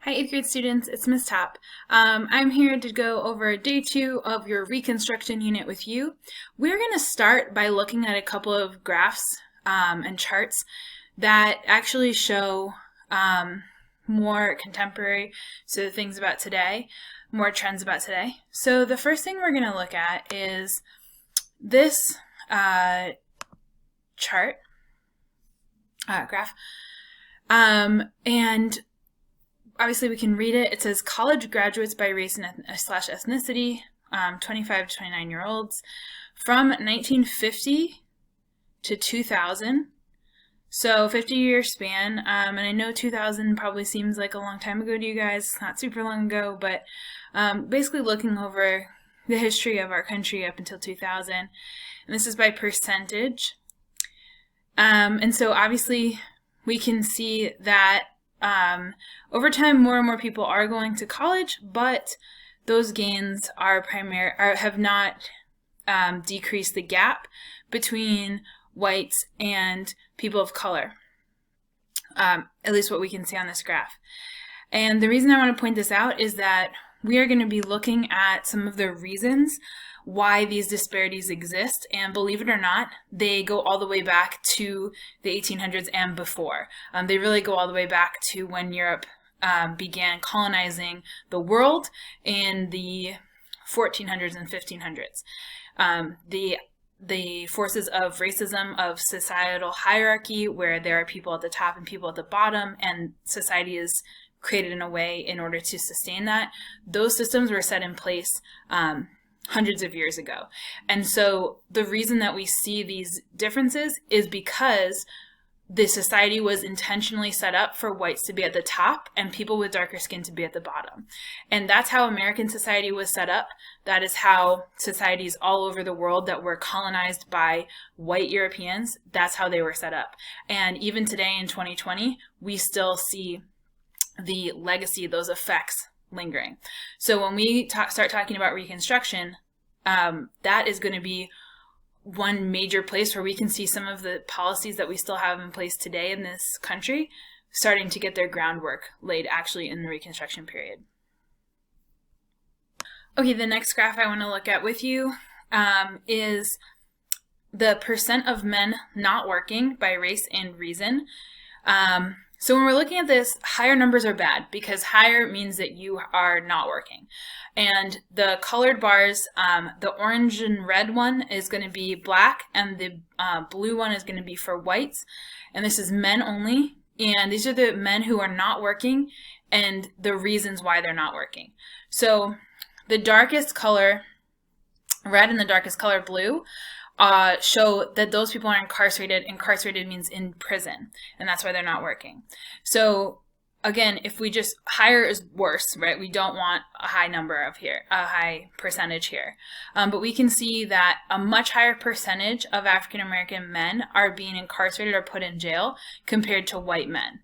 Hi, 8th grade students, it's Miss Tapp. I'm here to go over day 2 of your Reconstruction unit with you. We're going to start by looking at a couple of graphs and charts that actually show more contemporary, so things about today, more trends about today. So the first thing we're going to look at is this graph, and obviously we can read it. It says college graduates by race and slash ethnicity, 25 to 29-year-olds, from 1950 to 2000. So 50-year span, and I know 2000 probably seems like a long time ago to you guys, not super long ago, but basically looking over the history of our country up until 2000. And this is by percentage. And so obviously we can see that over time, more and more people are going to college, but those gains have not decreased the gap between whites and people of color, at least what we can see on this graph. And the reason I want to point this out is that we are going to be looking at some of the reasons why these disparities exist, and believe it or not, they go all the way back to the 1800s and before. They really go all the way back to when Europe began colonizing the world in the 1400s and 1500s. The forces of racism, of societal hierarchy, where there are people at the top and people at the bottom, and society is created in a way in order to sustain that, those systems were set in place hundreds of years ago. And so the reason that we see these differences is because the society was intentionally set up for whites to be at the top and people with darker skin to be at the bottom. And that's how American society was set up. That is how societies all over the world that were colonized by white Europeans, that's how they were set up. And even today in 2020, we still see the legacy, those effects lingering. So when we start talking about Reconstruction, that is going to be one major place where we can see some of the policies that we still have in place today in this country starting to get their groundwork laid actually in the Reconstruction period. Okay, the next graph I want to look at with you is the percent of men not working by race and reason. So when we're looking at this, higher numbers are bad because higher means that you are not working. And the colored bars, the orange and red one is going to be black, and the blue one is going to be for whites. And this is men only. And these are the men who are not working and the reasons why they're not working. So the darkest color red and the darkest color blue show that those people are incarcerated. Incarcerated means in prison, and that's why they're not working. So again, if we just, higher is worse, right? We don't want a high number of here, a high percentage here. But we can see that a much higher percentage of African American men are being incarcerated or put in jail compared to white men.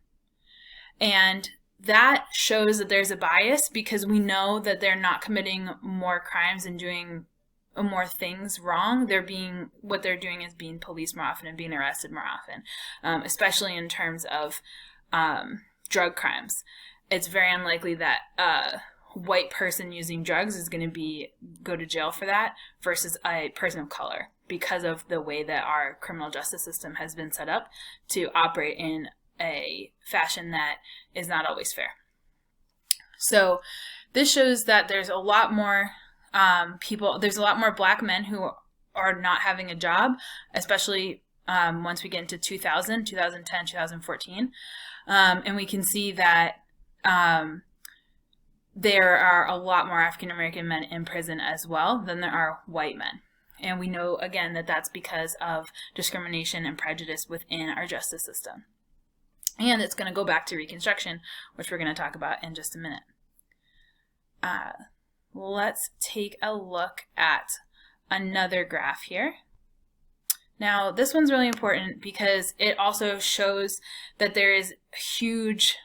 And that shows that there's a bias because we know that they're not committing more crimes and doing more things wrong. What they're doing is being policed more often and being arrested more often, especially in terms of drug crimes. It's very unlikely that a white person using drugs is going to go to jail for that versus a person of color, because of the way that our criminal justice system has been set up to operate in a fashion that is not always fair. So this shows that there's a lot more there's a lot more black men who are not having a job, especially once we get into 2000, 2010, 2014. And we can see that there are a lot more African American men in prison as well than there are white men. And we know, again, that that's because of discrimination and prejudice within our justice system. And it's going to go back to Reconstruction, which we're going to talk about in just a minute. Let's take a look at another graph here. Now, this one's really important because it also shows that there is huge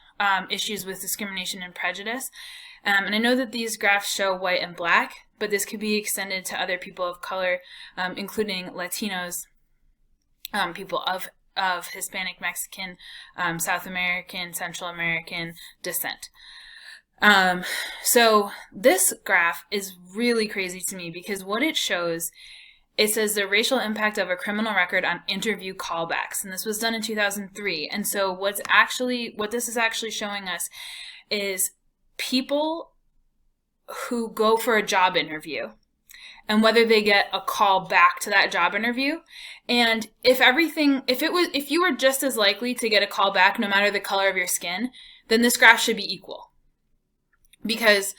issues with discrimination and prejudice. And I know that these graphs show white and black, but this could be extended to other people of color, including Latinos, people of Hispanic, Mexican, South American, Central American descent. So this graph is really crazy to me because what it shows, it says the racial impact of a criminal record on interview callbacks, and this was done in 2003. And so what this is actually showing us is people who go for a job interview and whether they get a call back to that job interview. And if you were just as likely to get a call back no matter the color of your skin, then this graph should be equal. Because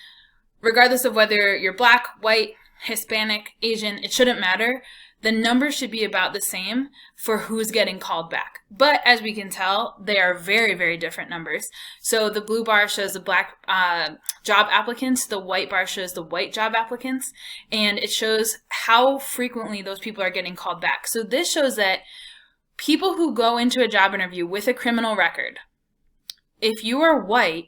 regardless of whether you're black, white, Hispanic, Asian, it shouldn't matter. The numbers should be about the same for who's getting called back. But as we can tell, they are very, very different numbers. So the blue bar shows the black job applicants, the white bar shows the white job applicants, and it shows how frequently those people are getting called back. So this shows that people who go into a job interview with a criminal record, if you are white,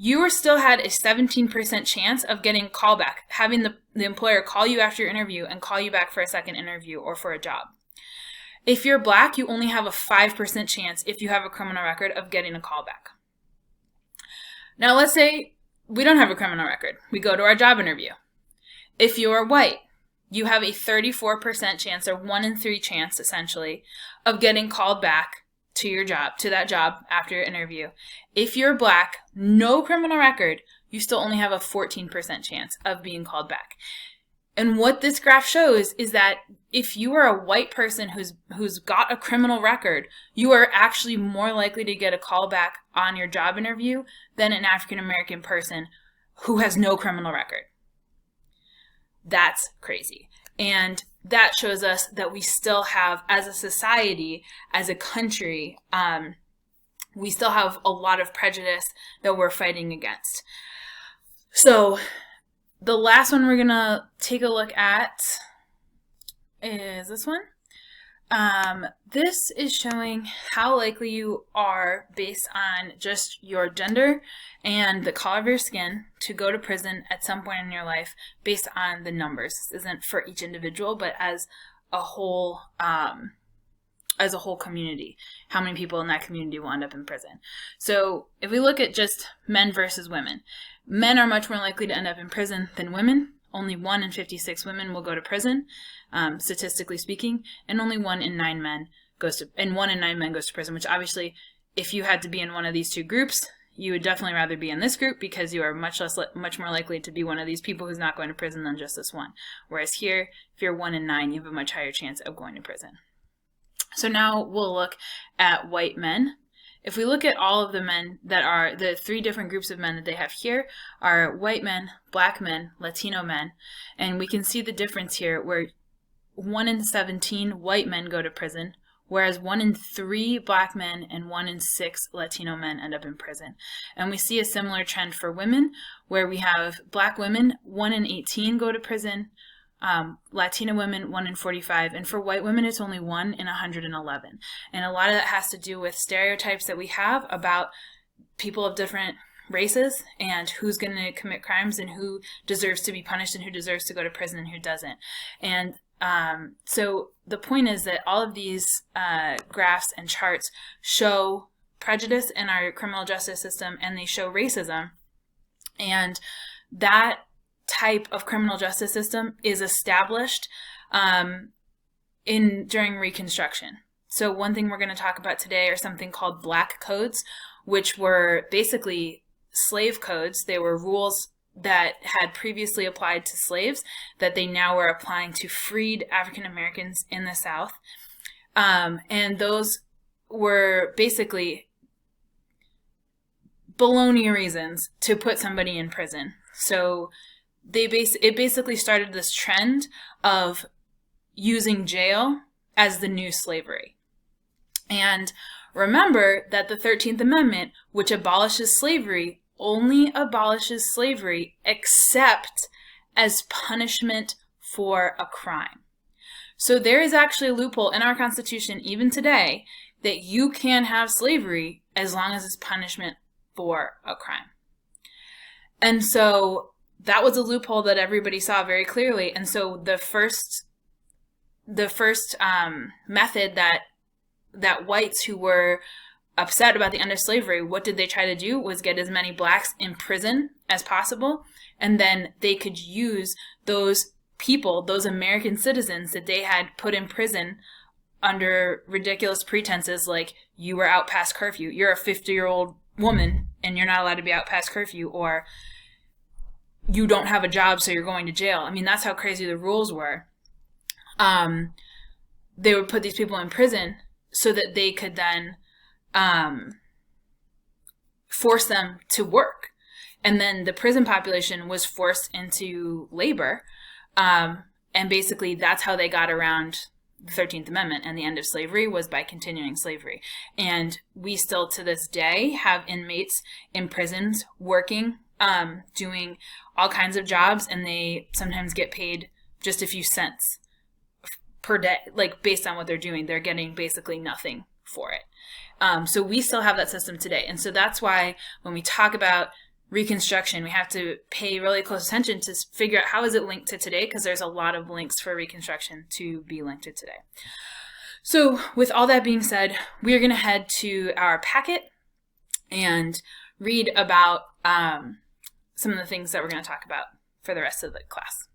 you still had a 17% chance of getting callback, having the employer call you after your interview and call you back for a second interview or for a job. If you're black, you only have a 5% chance if you have a criminal record of getting a callback. Now let's say we don't have a criminal record. We go to our job interview. If you're white, you have a 34% chance, or 1 in 3 chance essentially, of getting called back to that job after your interview. If you're black, no criminal record, you still only have a 14% chance of being called back. And what this graph shows is that if you are a white person who's got a criminal record, you are actually more likely to get a call back on your job interview than an African American person who has no criminal record. That's crazy. And that shows us that we still have, as a society, as a country, we still have a lot of prejudice that we're fighting against. So the last one we're going to take a look at is this one. This is showing how likely you are, based on just your gender and the color of your skin, to go to prison at some point in your life based on the numbers. This isn't for each individual, but as a whole community, how many people in that community will end up in prison. So if we look at just men versus women, men are much more likely to end up in prison than women. Only 1 in 56 women will go to prison, statistically speaking, and only 1 in 9 men goes to prison, which obviously, if you had to be in one of these two groups, you would definitely rather be in this group because you are much more likely to be one of these people who's not going to prison than just this one. Whereas here, if you're 1 in 9, you have a much higher chance of going to prison. So now we'll look at white men. If we look at all of the men that are, the 3 different groups of men that they have here are white men, black men, Latino men, and we can see the difference here where 1 in 17 white men go to prison, whereas 1 in 3 black men and 1 in 6 Latino men end up in prison. And we see a similar trend for women, where we have black women, 1 in 18 go to prison, Latina women, 1 in 45, and for white women, it's only 1 in 111. And a lot of that has to do with stereotypes that we have about people of different races and who's going to commit crimes and who deserves to be punished and who deserves to go to prison and who doesn't. And so the point is that all of these graphs and charts show prejudice in our criminal justice system, and they show racism. And that type of criminal justice system is established during Reconstruction. So one thing we're going to talk about today are something called black codes, which were basically slave codes. They were rules that had previously applied to slaves that they now were applying to freed African Americans in the South. And those were basically baloney reasons to put somebody in prison. So it basically started this trend of using jail as the new slavery. And remember that the 13th Amendment, which abolishes slavery, only abolishes slavery except as punishment for a crime. So there is actually a loophole in our Constitution, even today, that you can have slavery as long as it's punishment for a crime. And so that was a loophole that everybody saw very clearly. And so the first method that whites who were upset about the end of slavery, what did they try to do was get as many blacks in prison as possible, and then they could use those people, those American citizens that they had put in prison under ridiculous pretenses like you were out past curfew, you're a 50-year-old woman and you're not allowed to be out past curfew, or you don't have a job so you're going to jail. I mean, that's how crazy the rules were. They would put these people in prison so that they could then force them to work. And then the prison population was forced into labor. And basically that's how they got around the 13th Amendment and the end of slavery, was by continuing slavery. And we still to this day have inmates in prisons working, doing all kinds of jobs, and they sometimes get paid just a few cents per day, like based on what they're doing. They're getting basically nothing for it. So we still have that system today. And so that's why when we talk about Reconstruction, we have to pay really close attention to figure out how is it linked to today, because there's a lot of links for Reconstruction to be linked to today. So with all that being said, we are going to head to our packet and read about some of the things that we're going to talk about for the rest of the class.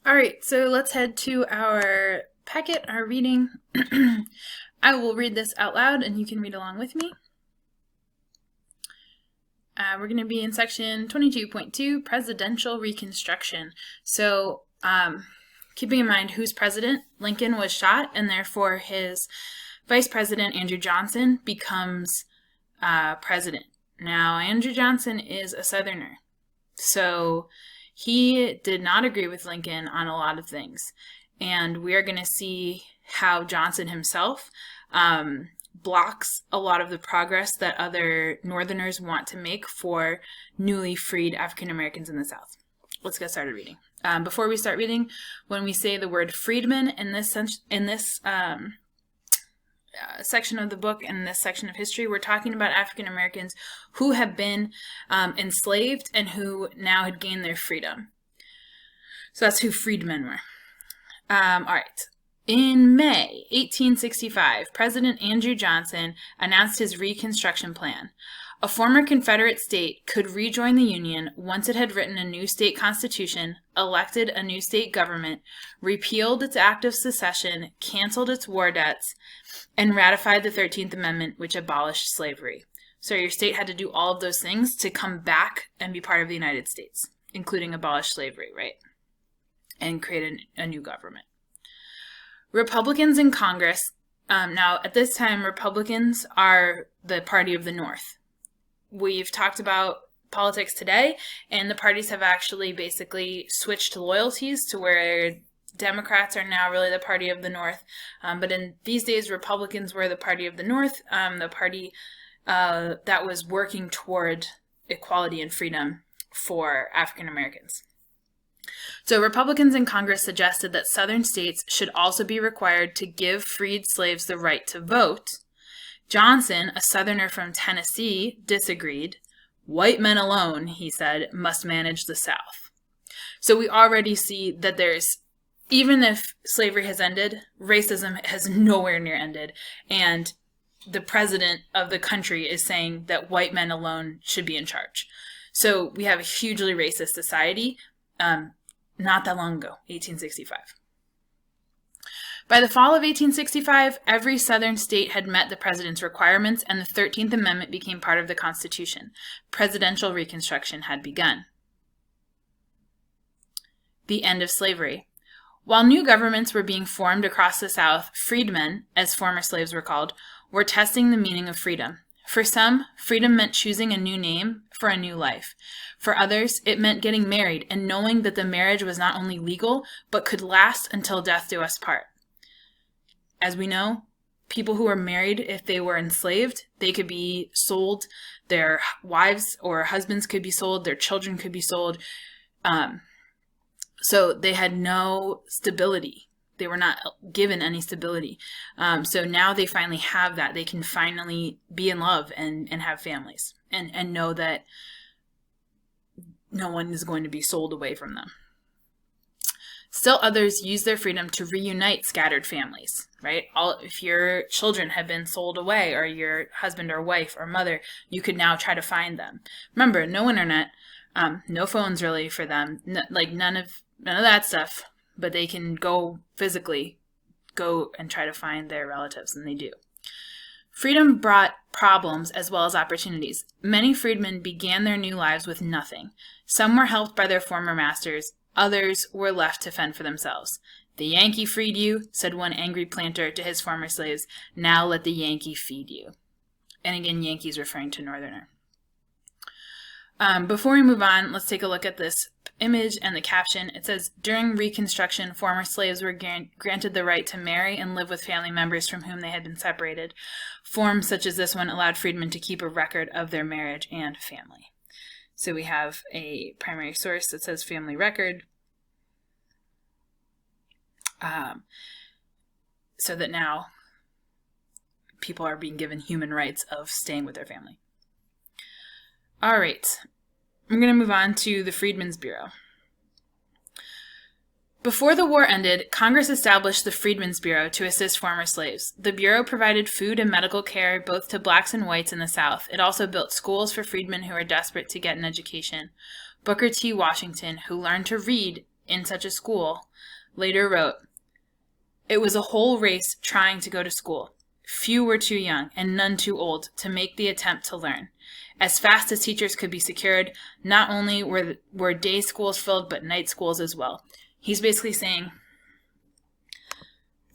All right, so let's head to our packet, our reading. I will read this out loud and you can read along with me. We're going to be in section 22.2, Presidential Reconstruction. So keeping in mind who's president, Lincoln was shot, and therefore his vice president, Andrew Johnson, becomes president. Now, Andrew Johnson is a Southerner, so he did not agree with Lincoln on a lot of things. And we are going to see how Johnson himself blocks a lot of the progress that other Northerners want to make for newly freed African Americans in the South. Let's get started reading. Before we start reading, when we say the word freedman in this section of the book and this section of history, we're talking about African Americans who have been enslaved and who now had gained their freedom. So that's who freedmen were. All right. In May 1865, President Andrew Johnson announced his Reconstruction Plan. A former Confederate state could rejoin the Union once it had written a new state constitution, elected a new state government, repealed its act of secession, canceled its war debts, and ratified the 13th Amendment, which abolished slavery. So your state had to do all of those things to come back and be part of the United States, including abolish slavery, right? And create a new government. Republicans in Congress, now at this time, Republicans are the party of the North. We've talked about politics today, and the parties have actually basically switched loyalties to where Democrats are now really the party of the North. But in these days, Republicans were the party of the North, the party that was working toward equality and freedom for African Americans. So Republicans in Congress suggested that Southern states should also be required to give freed slaves the right to vote. Johnson, a Southerner from Tennessee, disagreed. White men alone, he said, must manage the South. So we already see that even if slavery has ended, racism has nowhere near ended. And the president of the country is saying that white men alone should be in charge. So we have a hugely racist society. Not that long ago, 1865. By the fall of 1865, every Southern state had met the president's requirements, and the 13th Amendment became part of the Constitution. Presidential Reconstruction had begun. The end of slavery. While new governments were being formed across the South, freedmen, as former slaves were called, were testing the meaning of freedom. For some, freedom meant choosing a new name for a new life. For others, it meant getting married and knowing that the marriage was not only legal, but could last until death do us part. As we know, people who were married, if they were enslaved, they could be sold. Their wives or husbands could be sold. Their children could be sold. So they had no stability. They were not given any stability. So now they finally have that. They can finally be in love and have families and know that no one is going to be sold away from them. Still others used their freedom to reunite scattered families, right? If your children had been sold away, or your husband or wife or mother, you could now try to find them. Remember, no internet, no phones really for them, none of that stuff, but they can go physically go and try to find their relatives, and they do. Freedom brought problems as well as opportunities. Many freedmen began their new lives with nothing. Some were helped by their former masters. Others were left to fend for themselves. "The Yankee freed you," said one angry planter to his former slaves. "Now let the Yankee feed you." And again, Yankees referring to Northerner. Before we move on, let's take a look at this image and the caption. It says, during Reconstruction, former slaves were granted the right to marry and live with family members from whom they had been separated. Forms such as this one allowed freedmen to keep a record of their marriage and family. So we have a primary source that says family record, so that now people are being given human rights of staying with their family. All right, I'm going to move on to the Freedmen's Bureau. Before the war ended, Congress established the Freedmen's Bureau to assist former slaves. The Bureau provided food and medical care both to blacks and whites in the South. It also built schools for freedmen who were desperate to get an education. Booker T. Washington, who learned to read in such a school, later wrote, "It was a whole race trying to go to school. Few were too young, and none too old, to make the attempt to learn. As fast as teachers could be secured, not only were day schools filled, but night schools as well." He's basically saying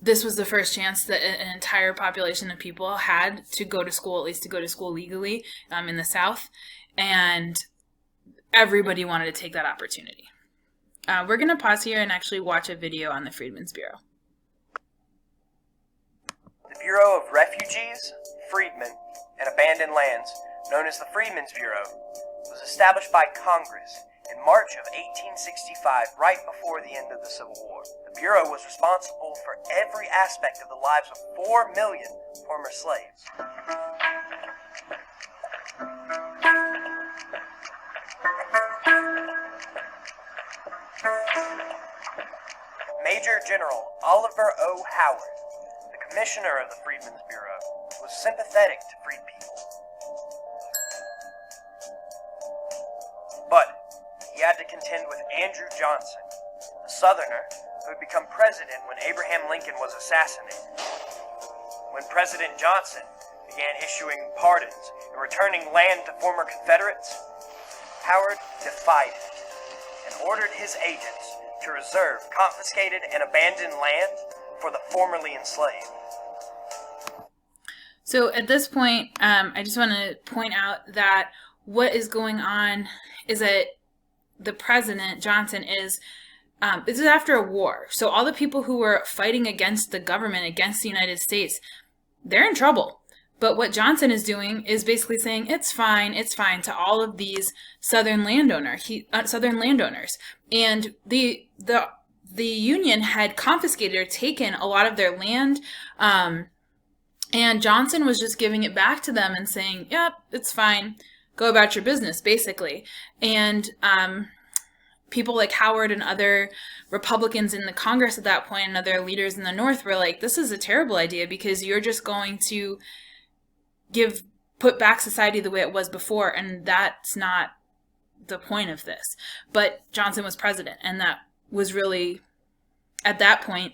this was the first chance that an entire population of people had to go to school, at least to go to school legally in the South, and everybody wanted to take that opportunity. We're going to pause here and actually watch a video on the Freedmen's Bureau. The Bureau of Refugees, Freedmen, and Abandoned Lands, known as the Freedmen's Bureau, was established by Congress in March of 1865, right before the end of the Civil War. The Bureau was responsible for every aspect of the lives of 4 million former slaves. Major General Oliver O. Howard, the commissioner of the Freedmen's Bureau, was sympathetic to freed people. But he had to contend with Andrew Johnson, a Southerner who had become president when Abraham Lincoln was assassinated. When President Johnson began issuing pardons and returning land to former Confederates, Howard defied it and ordered his agents to reserve confiscated and abandoned land for the formerly enslaved. So at this point, I just want to point out that what is going on is that the president, Johnson, this is after a war. So all the people who were fighting against the government, against the United States, they're in trouble. But what Johnson is doing is basically saying, it's fine to all of these Southern landowners. And the Union had confiscated or taken a lot of their land, and Johnson was just giving it back to them and saying, yep, it's fine. Go about your business, basically. And people like Howard and other Republicans in the Congress at that point and other leaders in the North were like, this is a terrible idea because you're just going to put back society the way it was before, and that's not the point of this. But Johnson was president, and that was really, at that point,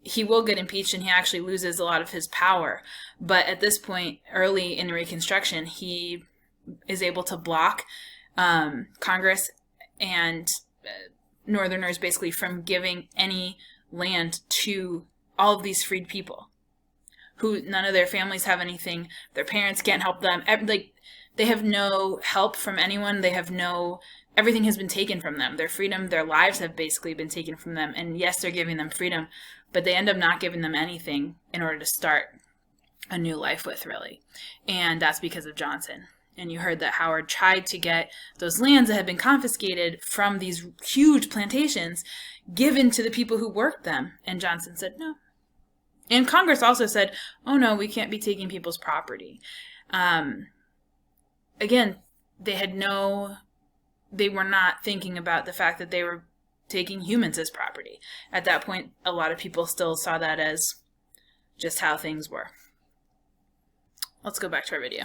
he will get impeached and he actually loses a lot of his power. But at this point, early in Reconstruction, he is able to block Congress and Northerners basically from giving any land to all of these freed people who none of their families have anything. Their parents can't help them. They have no help from anyone. Everything has been taken from them. Their freedom, their lives have basically been taken from them. And yes, they're giving them freedom, but they end up not giving them anything in order to start a new life with, really. And that's because of Johnson. And you heard that Howard tried to get those lands that had been confiscated from these huge plantations given to the people who worked them. And Johnson said no. And Congress also said, oh no, we can't be taking people's property. Again, they were not thinking about the fact that they were taking humans as property. At that point, a lot of people still saw that as just how things were. Let's go back to our video.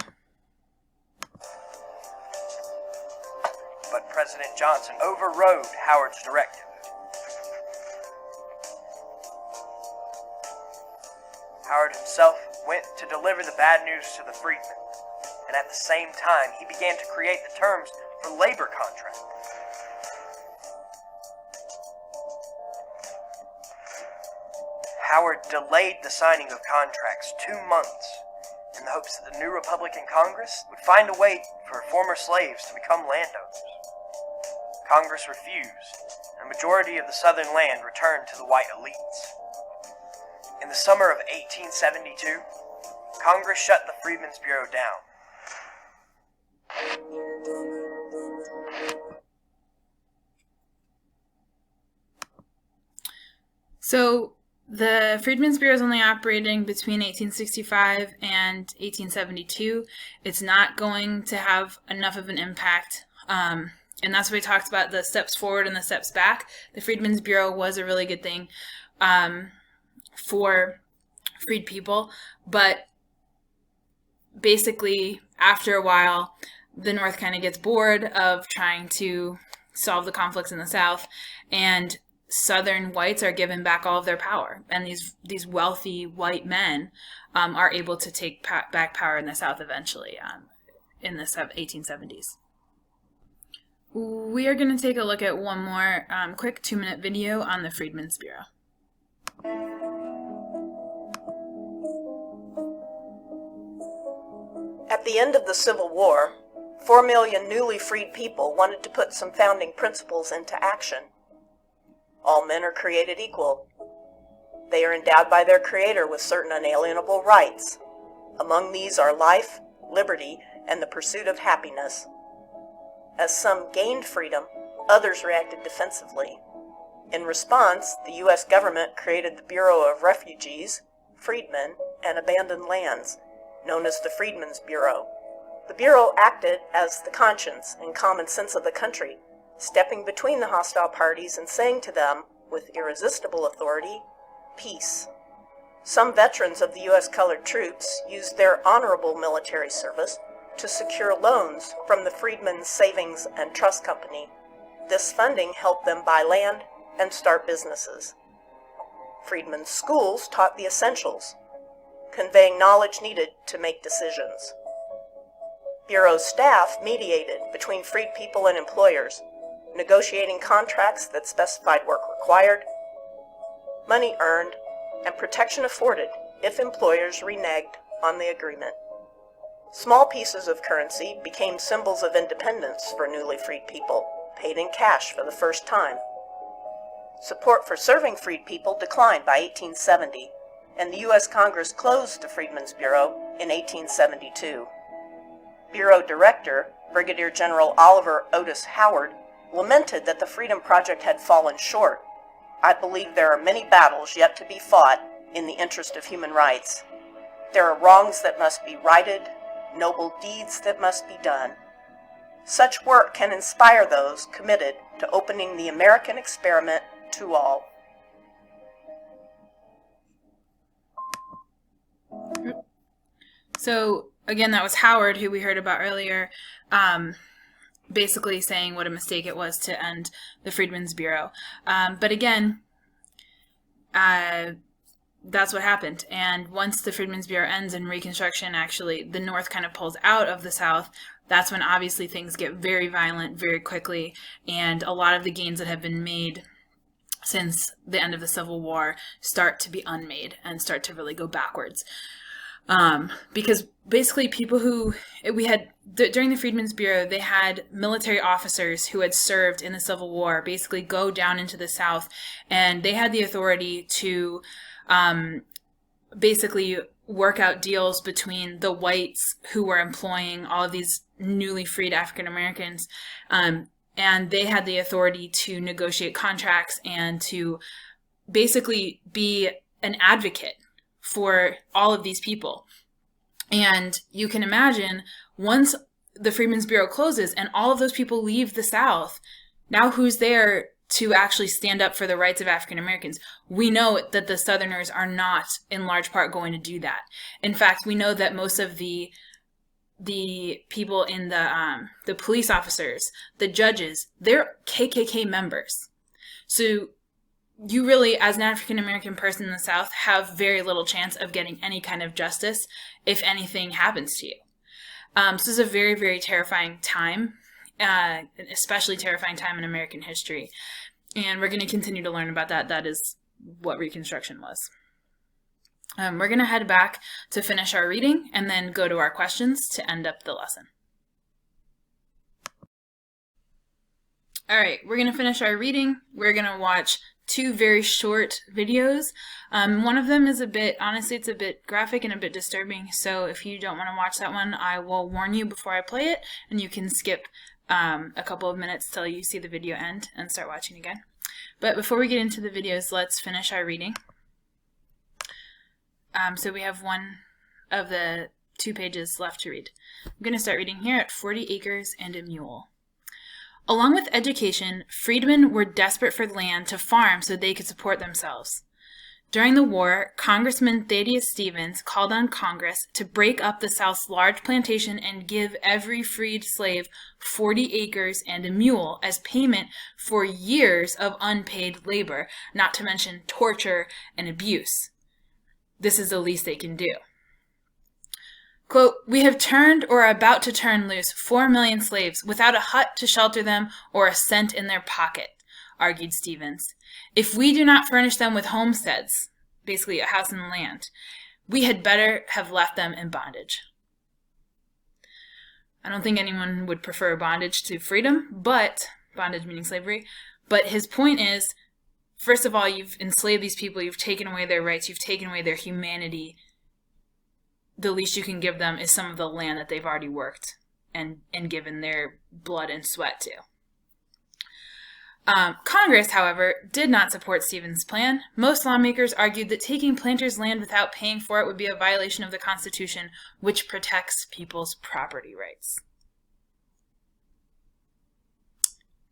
But President Johnson overrode Howard's directive. Howard himself went to deliver the bad news to the freedmen, and at the same time, he began to create the terms for labor contracts. Howard delayed the signing of contracts 2 months in the hopes that the new Republican Congress would find a way for former slaves to become landowners. Congress refused, and a majority of the southern land returned to the white elites. In the summer of 1872, Congress shut the Freedmen's Bureau down. So the Freedmen's Bureau is only operating between 1865 and 1872. It's not going to have enough of an impact. And that's what we talked about, the steps forward and the steps back. The Freedmen's Bureau was a really good thing for freed people, but basically after a while the North kind of gets bored of trying to solve the conflicts in the South, and Southern whites are given back all of their power, and these wealthy white men are able to take back power in the South eventually in the 1870s. We are going to take a look at one more quick 2-minute video on the Freedmen's Bureau. At the end of the Civil War, 4 million newly freed people wanted to put some founding principles into action. All men are created equal. They are endowed by their Creator with certain unalienable rights. Among these are life, liberty, and the pursuit of happiness. As some gained freedom, others reacted defensively. In response, the U.S. government created the Bureau of Refugees, Freedmen, and Abandoned Lands, known as the Freedmen's Bureau. The Bureau acted as the conscience and common sense of the country, stepping between the hostile parties and saying to them, with irresistible authority, peace. Some veterans of the U.S. colored troops used their honorable military service to secure loans from the Freedmen's Savings and Trust Company. This funding helped them buy land and start businesses. Freedmen's schools taught the essentials, conveying knowledge needed to make decisions. Bureau staff mediated between freed people and employers, negotiating contracts that specified work required, money earned, and protection afforded if employers reneged on the agreement. Small pieces of currency became symbols of independence for newly freed people, paid in cash for the first time. Support for serving freed people declined by 1870, and the U.S. Congress closed the Freedmen's Bureau in 1872. Bureau Director, Brigadier General Oliver Otis Howard, lamented that the Freedom Project had fallen short. I believe there are many battles yet to be fought in the interest of human rights. There are wrongs that must be righted, noble deeds that must be done. Such work can inspire those committed to opening the American experiment to all. So again, that was Howard, who we heard about earlier, basically saying what a mistake it was to end the Freedmen's Bureau. But again, that's what happened. And once the Freedmen's Bureau ends and Reconstruction, actually, the North kind of pulls out of the South, that's when obviously things get very violent very quickly, and a lot of the gains that have been made since the end of the Civil War start to be unmade and start to really go backwards. Because basically people who we had during the Freedmen's Bureau, they had military officers who had served in the Civil War basically go down into the South, and they had the authority to basically work out deals between the whites who were employing all of these newly freed African Americans, and they had the authority to negotiate contracts and to basically be an advocate for all of these people. And you can imagine, once the Freedmen's Bureau closes and all of those people leave the South, now who's there to actually stand up for the rights of African Americans. We know that the Southerners are not, in large part, going to do that. In fact, we know that most of the people in the police officers, the judges, they're KKK members. So you really, as an African American person in the South, have very little chance of getting any kind of justice if anything happens to you. So this is a very, very terrifying time, especially terrifying time in American history. And we're going to continue to learn about that. That is what Reconstruction was. We're going to head back to finish our reading and then go to our questions to end up the lesson. All right, we're going to finish our reading. We're going to watch 2 very short videos. One of them is honestly, it's a bit graphic and a bit disturbing. So if you don't want to watch that one, I will warn you before I play it, and you can skip a couple of minutes till you see the video end and start watching again. But before we get into the videos, let's finish our reading. So we have one of the 2 pages left to read. I'm going to start reading here at 40 acres and a mule. Along with education, freedmen were desperate for land to farm so they could support themselves. During the war, Congressman Thaddeus Stevens called on Congress to break up the South's large plantation and give every freed slave 40 acres and a mule as payment for years of unpaid labor, not to mention torture and abuse. This is the least they can do. Quote, "We have turned or are about to turn loose 4 million slaves without a hut to shelter them or a cent in their pocket," argued Stevens. "If we do not furnish them with homesteads," basically a house and land, "we had better have left them in bondage." I don't think anyone would prefer bondage to freedom, but bondage meaning slavery. But his point is, first of all, you've enslaved these people, you've taken away their rights, you've taken away their humanity. The least you can give them is some of the land that they've already worked and given their blood and sweat to. Congress, however, did not support Stevens' plan. Most lawmakers argued that taking planters' land without paying for it would be a violation of the Constitution, which protects people's property rights.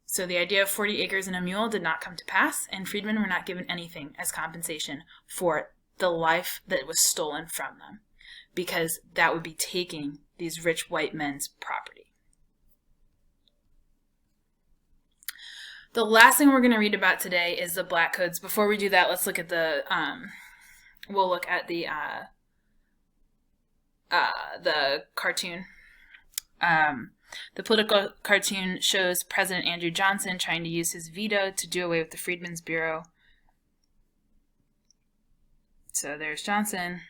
So the idea of 40 acres and a mule did not come to pass, and freedmen were not given anything as compensation for the life that was stolen from them, because that would be taking these rich white men's property. The last thing we're going to read about today is the Black Codes. Before we do that, let's look at the cartoon. The political cartoon shows President Andrew Johnson trying to use his veto to do away with the Freedmen's Bureau. So there's Johnson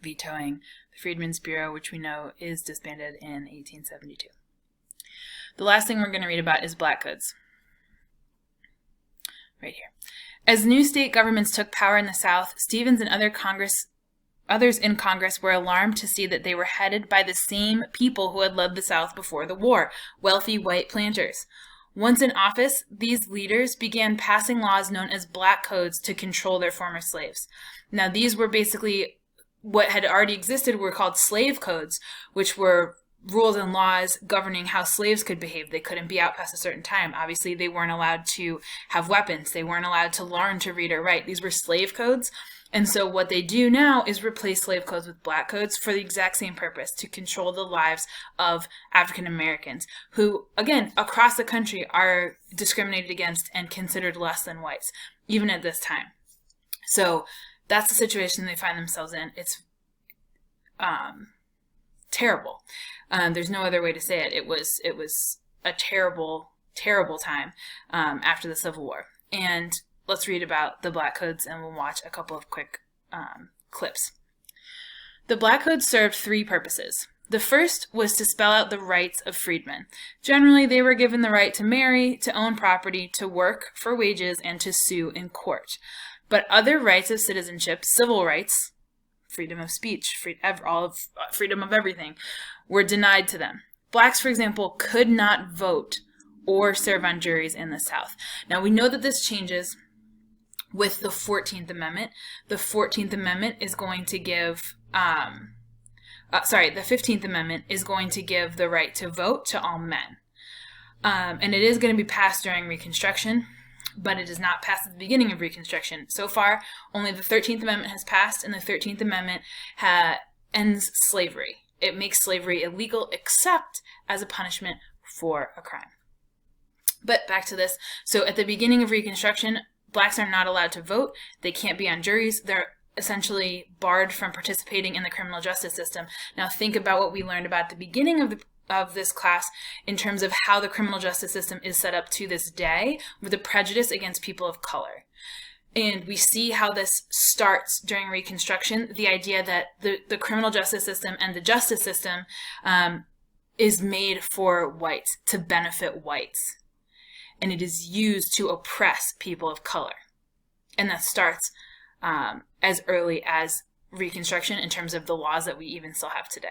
vetoing the Freedmen's Bureau, which we know is disbanded in 1872. The last thing we're going to read about is Black Codes. Right here. As new state governments took power in the South, Stevens and others in Congress were alarmed to see that they were headed by the same people who had led the South before the war, wealthy white planters. Once in office, these leaders began passing laws known as Black Codes to control their former slaves. Now, these were basically what had already existed were called slave codes, which were rules and laws governing how slaves could behave. They couldn't be out past a certain time. Obviously, they weren't allowed to have weapons. They weren't allowed to learn to read or write. These were slave codes. And so what they do now is replace slave codes with Black Codes for the exact same purpose, to control the lives of African Americans who, again, across the country are discriminated against and considered less than whites, even at this time. So that's the situation they find themselves in. It's terrible. There's no other way to say it. It was a terrible, terrible time after the Civil War. And let's read about the Black Codes, and we'll watch a couple of quick clips. The Black Codes served 3 purposes. The first was to spell out the rights of freedmen. Generally, they were given the right to marry, to own property, to work for wages, and to sue in court. But other rights of citizenship, civil rights, freedom of speech, freedom of everything, were denied to them. Blacks, for example, could not vote or serve on juries in the South. Now, we know that this changes with the 14th Amendment. The 14th Amendment is going to give, the 15th Amendment is going to give the right to vote to all men. And it is going to be passed during Reconstruction, but it is not passed at the beginning of Reconstruction. So far, only the 13th Amendment has passed, and the 13th Amendment ends slavery. It makes slavery illegal except as a punishment for a crime. But back to this. So at the beginning of Reconstruction, blacks are not allowed to vote. They can't be on juries. They're essentially barred from participating in the criminal justice system. Now think about what we learned about at the beginning of this class in terms of how the criminal justice system is set up to this day with the prejudice against people of color. And we see how this starts during Reconstruction, the idea that the criminal justice system and the justice system is made for whites, to benefit whites. And it is used to oppress people of color. And that starts as early as Reconstruction in terms of the laws that we even still have today.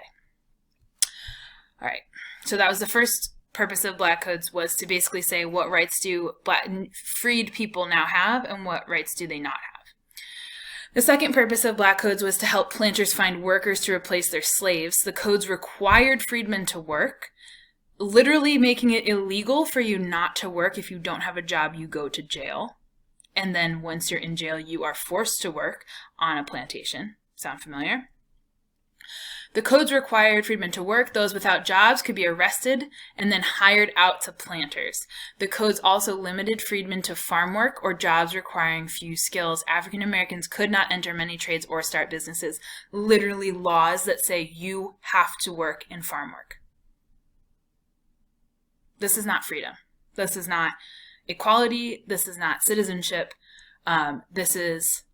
All right, so that was the first purpose of black codes, was to basically say what rights do freed people now have and what rights do they not have. The second purpose of black codes was to help planters find workers to replace their slaves. The codes required freedmen to work, literally making it illegal for you not to work. If you don't have a job, you go to jail. And then once you're in jail, you are forced to work on a plantation. Sound familiar? The codes required freedmen to work. Those without jobs could be arrested and then hired out to planters. The codes also limited freedmen to farm work or jobs requiring few skills. African Americans could not enter many trades or start businesses. Literally laws that say you have to work in farm work. This is not freedom. This is not equality. This is not citizenship. This is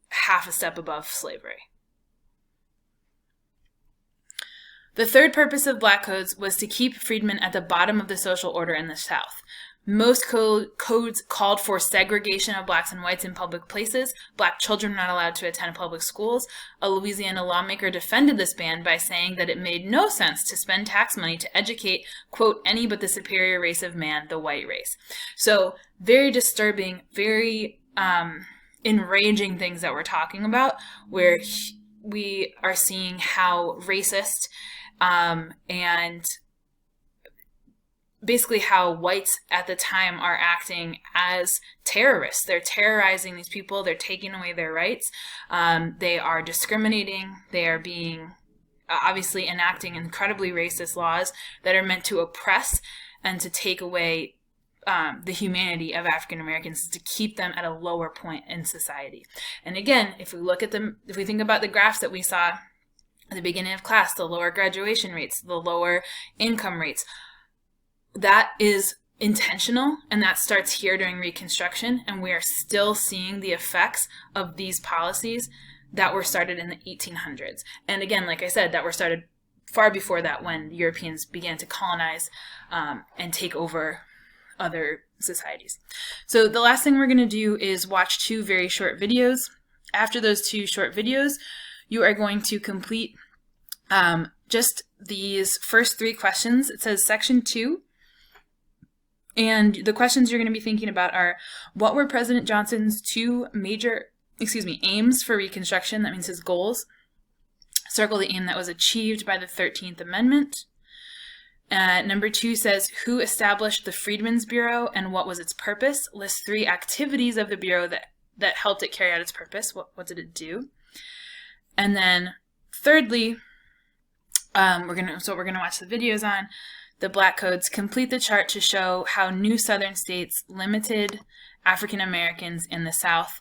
half a step above slavery. The third purpose of black codes was to keep freedmen at the bottom of the social order in the South. Most codes called for segregation of blacks and whites in public places. Black children were not allowed to attend public schools. A Louisiana lawmaker defended this ban by saying that it made no sense to spend tax money to educate, quote, any but the superior race of man, the white race. So very disturbing, very enraging things that we're talking about, where we are seeing how racist and basically how whites at the time are acting as terrorists. They're terrorizing these people. They're taking away their rights. They are discriminating. They are being obviously enacting incredibly racist laws that are meant to oppress and to take away the humanity of African Americans, to keep them at a lower point in society. And again, if we look at them, if we think about the graphs that we saw at the beginning of class, the lower graduation rates, the lower income rates, that is intentional, and that starts here during Reconstruction, and we are still seeing the effects of these policies that were started in the 1800s. And again, like I said, that were started far before that, when Europeans began to colonize and take over other societies. So the last thing we're going to do is watch two very short videos. After those two short videos, you are going to complete just these first three questions. It says section 2. And the questions you're going to be thinking about are, what were President Johnson's two major, aims for Reconstruction? That means his goals. Circle the aim that was achieved by the 13th Amendment. Number 2 says, who established the Freedmen's Bureau and what was its purpose? List 3 activities of the Bureau that helped it carry out its purpose. What did it do? And then thirdly, we're gonna watch the videos on the black codes. Complete the chart to show how new Southern states limited African Americans in the South.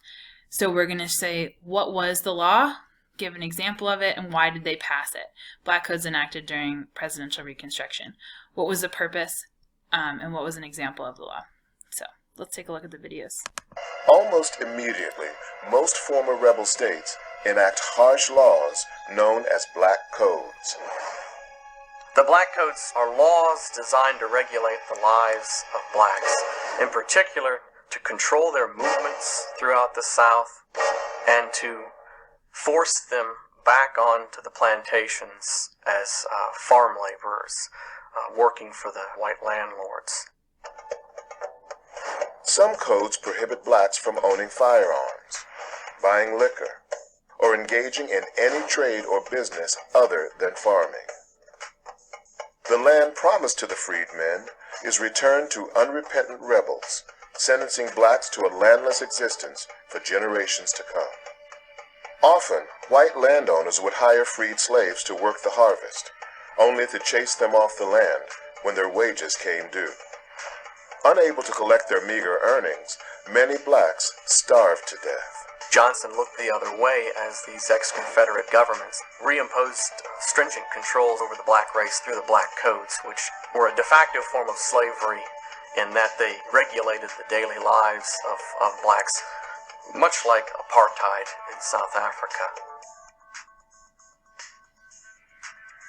So we're gonna say, what was the law? Give an example of it, and why did they pass it? Black codes enacted during presidential Reconstruction. What was the purpose, and what was an example of the law? So let's take a look at the videos. Almost immediately, most former rebel states enact harsh laws known as black codes. The Black Codes are laws designed to regulate the lives of blacks, in particular to control their movements throughout the South and to force them back onto the plantations as farm laborers working for the white landlords. Some codes prohibit blacks from owning firearms, buying liquor, or engaging in any trade or business other than farming. The land promised to the freedmen is returned to unrepentant rebels, sentencing blacks to a landless existence for generations to come. Often, white landowners would hire freed slaves to work the harvest, only to chase them off the land when their wages came due. Unable to collect their meager earnings, many blacks starved to death. Johnson looked the other way as these ex-Confederate governments reimposed stringent controls over the black race through the black codes, which were a de facto form of slavery in that they regulated the daily lives of blacks, much like apartheid in South Africa.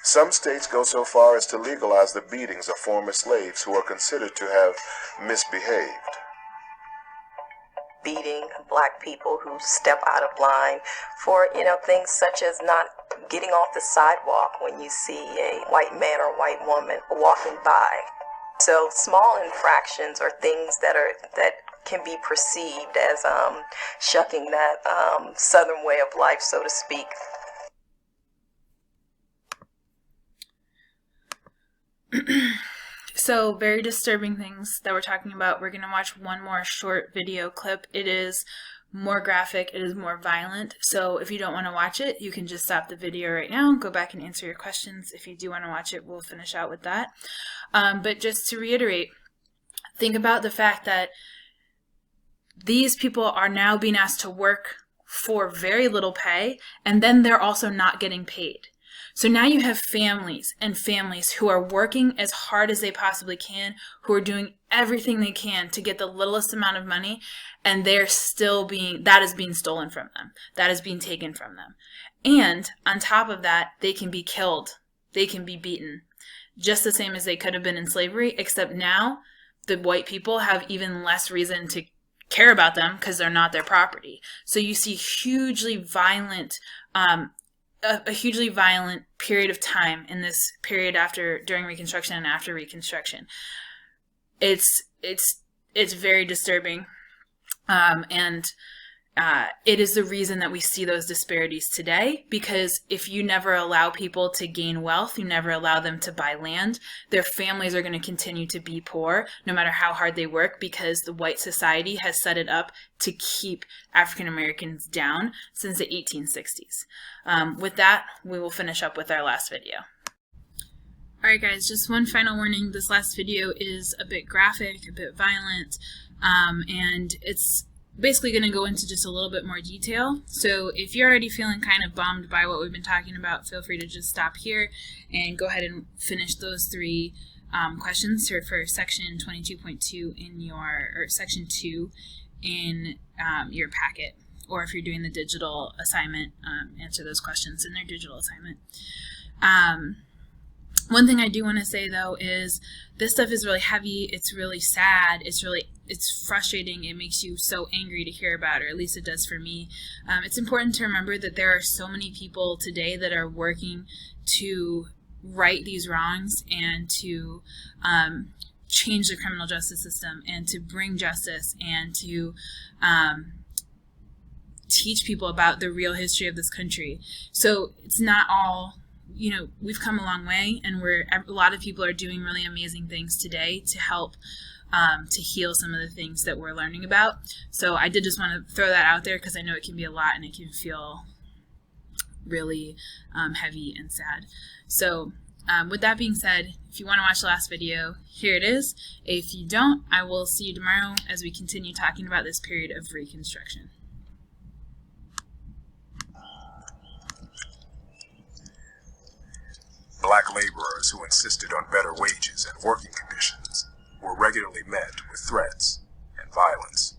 Some states go so far as to legalize the beatings of former slaves who are considered to have misbehaved. Beating black people who step out of line for, things such as not getting off the sidewalk when you see a white man or white woman walking by. So small infractions are things that can be perceived as shucking that southern way of life, so to speak. So, very disturbing things that we're talking about. We're going to watch one more short video clip. It is more graphic, it is more violent. So if you don't want to watch it, you can just stop the video right now and go back and answer your questions. If you do want to watch it, we'll finish out with that. But just to reiterate, think about the fact that these people are now being asked to work for very little pay, and then they're also not getting paid. So now you have families and families who are working as hard as they possibly can, who are doing everything they can to get the littlest amount of money, and they're still that is being stolen from them. That is being taken from them. And on top of that, they can be killed. They can be beaten. Just the same as they could have been in slavery, except now the white people have even less reason to care about them because they're not their property. So you see hugely violent a hugely violent period of time in this period during Reconstruction and after Reconstruction. It's very disturbing, and it is the reason that we see those disparities today, because if you never allow people to gain wealth, you never allow them to buy land, their families are going to continue to be poor no matter how hard they work, because the white society has set it up to keep African Americans down since the 1860s. With that, we will finish up with our last video. Alright guys, just one final warning. This last video is a bit graphic, a bit violent, and it's basically going to go into just a little bit more detail. So if you're already feeling kind of bummed by what we've been talking about, feel free to just stop here and go ahead and finish those three questions for section 22.2 in or section 2 in your packet. Or if you're doing the digital assignment, answer those questions in their digital assignment. One thing I do want to say though is this stuff is really heavy, it's really sad, it's frustrating, it makes you so angry to hear about, or at least it does for me. It's important to remember that there are so many people today that are working to right these wrongs and to change the criminal justice system and to bring justice and to teach people about the real history of this country. So it's not all, we've come a long way, and a lot of people are doing really amazing things today to help to heal some of the things that we're learning about. So I did just want to throw that out there because I know it can be a lot and it can feel really heavy and sad. So with that being said, if you want to watch the last video, here it is. If you don't, I will see you tomorrow as we continue talking about this period of Reconstruction. Black laborers who insisted on better wages and working conditions were regularly met with threats and violence.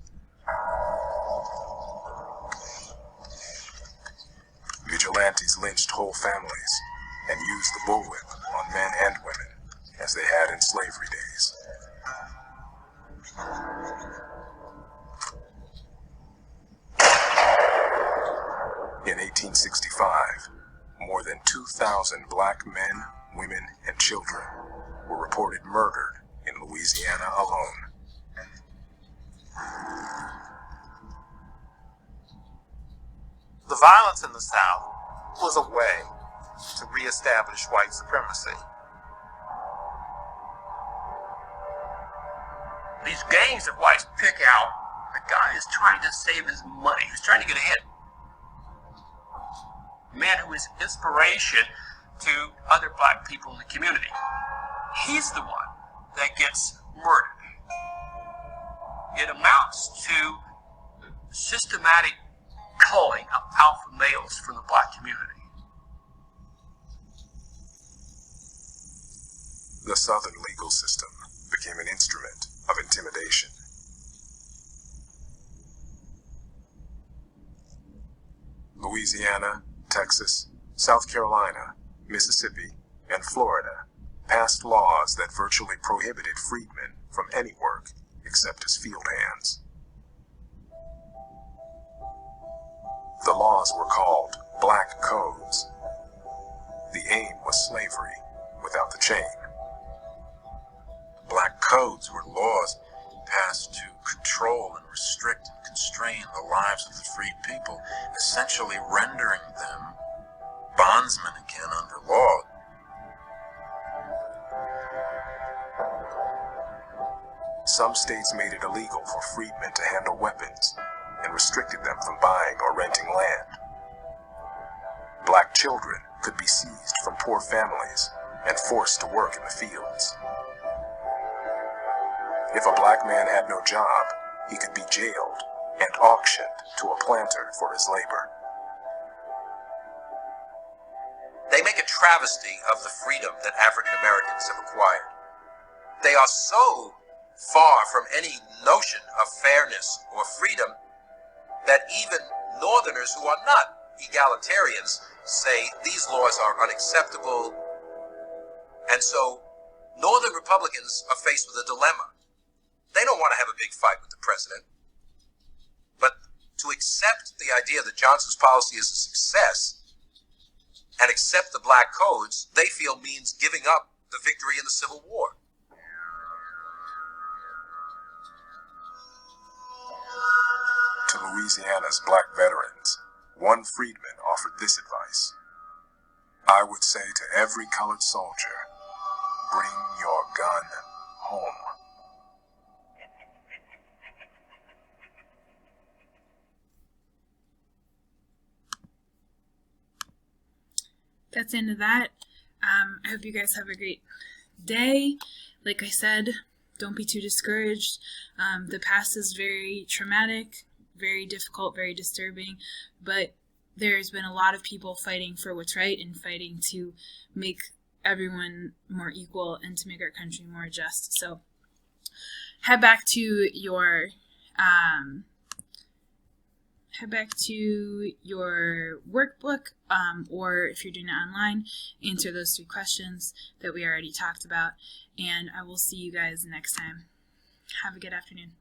Vigilantes lynched whole families and used the bullwhip on men and women, as they had in slavery days. In 1865, more than 2,000 black men, women, and children were reported murdered in Louisiana alone. The violence in the South was a way to reestablish white supremacy. These gangs that whites pick out, the guy is trying to save his money. He's trying to get ahead. A man who is inspiration to other black people in the community. He's the one that gets murdered. It amounts to systematic culling of alpha males from the black community. The Southern legal system became an instrument of intimidation. Louisiana, Texas, South Carolina, Mississippi, and Florida passed laws that virtually prohibited freedmen from any work except as field hands. The laws were called Black Codes. The aim was slavery without the chain. Black codes were laws passed to control and restrict and constrain the lives of the freed people, essentially rendering them bondsmen again under law. Some states made it illegal for freedmen to handle weapons and restricted them from buying or renting land. Black children could be seized from poor families and forced to work in the fields. If a black man had no job, he could be jailed and auctioned to a planter for his labor. They make a travesty of the freedom that African Americans have acquired. They are so far from any notion of fairness or freedom that even Northerners who are not egalitarians say these laws are unacceptable. And so Northern Republicans are faced with a dilemma. They don't want to have a big fight with the president. But to accept the idea that Johnson's policy is a success and accept the black codes, they feel means giving up the victory in the Civil War. To Louisiana's black veterans, one freedman offered this advice. I would say to every colored soldier, bring your gun home. That's the end of that. I hope you guys have a great day. Like I said, don't be too discouraged. The past is very traumatic, very difficult, very disturbing, but there's been a lot of people fighting for what's right and fighting to make everyone more equal and to make our country more just. So head back to your workbook, or if you're doing it online, answer those 3 questions that we already talked about, and I will see you guys next time. Have a good afternoon.